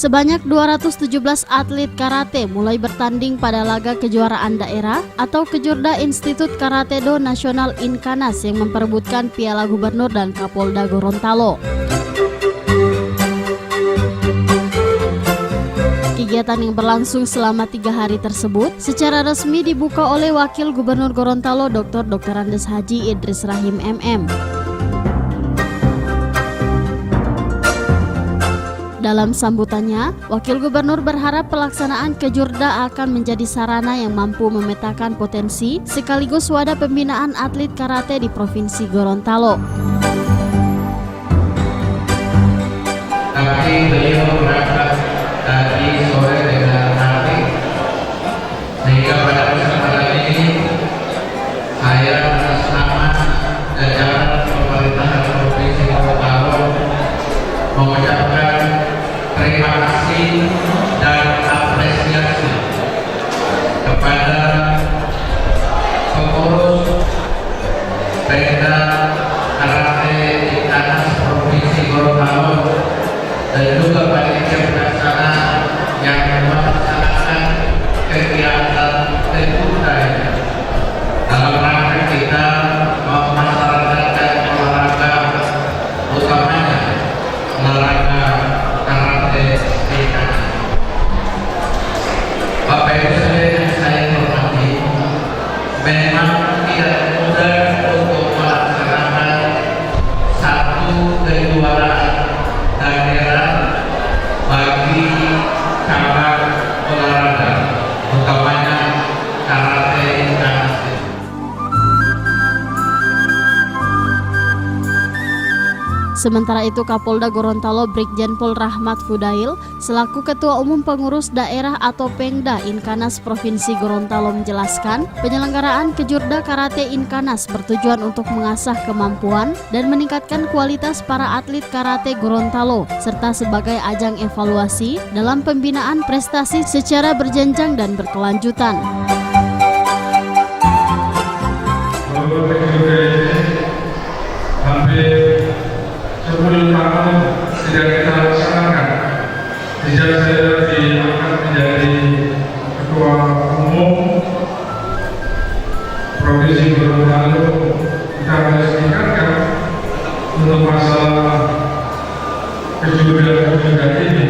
Sebanyak 217 atlet karate mulai bertanding pada laga kejuaraan daerah atau Kejurda Institut Karate Do Nasional Inkanas yang memperebutkan Piala Gubernur dan Kapolda Gorontalo. Kegiatan yang berlangsung selama 3 hari tersebut secara resmi dibuka oleh Wakil Gubernur Gorontalo Dr. Andes Haji Idris Rahim MM. Dalam sambutannya, Wakil Gubernur berharap pelaksanaan Kejurda akan menjadi sarana yang mampu memetakan potensi sekaligus wadah pembinaan atlet karate di Provinsi Gorontalo. Tapi beliau berangkat tadi sore dengan hati, sehingga pada kesempatan ini saya bersama jajaran pemerintahan Provinsi Gorontalo mengucapkan terima kasih dan apresiasi kepada pengurus Pemda Karate Inkanas Provinsi Gorontalo dan juga panitia pelaksana yang melaksanakan kegiatan Kejurda dalam rangka kita memasyarakatkan olahraga, utamanya olahraga karate Inkanas. Bapak Ibu yang saya hormati, memang tidak mudah untuk melaksanakan satu kejuaraan daerah bagi cabang olahraga, utamanya karate Inkanas. Sementara itu Kapolda Gorontalo Brigjen Pol Rahmat Fudail selaku Ketua Umum Pengurus Daerah atau Pengda Inkanas Provinsi Gorontalo menjelaskan penyelenggaraan Kejurda Karate Inkanas bertujuan untuk mengasah kemampuan dan meningkatkan kualitas para atlet karate Gorontalo serta sebagai ajang evaluasi dalam pembinaan prestasi secara berjenjang dan berkelanjutan. Hampir 10 tahun tidak kita laksanakan. Sejak saya diangkat menjadi Ketua Umum Provinsi Gorontalo, kita harus tingkatkan untuk masalah Kejurda ini.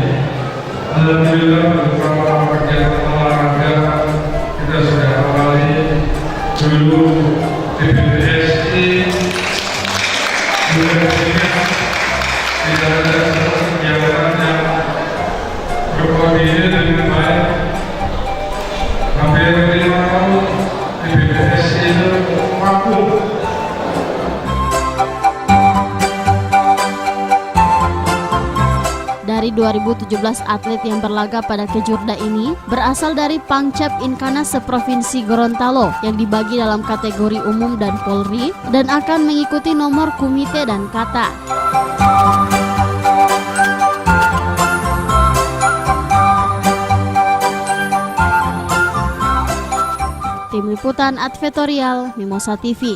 Alhamdulillah beberapa kegiatan olahraga kita sudah awali dulu di BPSI. Tidak ada satu kegiatan yang berkoordinir dengan baik. Hampir 5 tahun di BPS itu vakum. Dari 2017 atlet yang berlaga pada Kejurda ini berasal dari Pangcap Inkanas seprovinsi Gorontalo yang dibagi dalam kategori umum dan Polri dan akan mengikuti nomor kumite dan kata. Tim Liputan Advertorial Mimosa TV.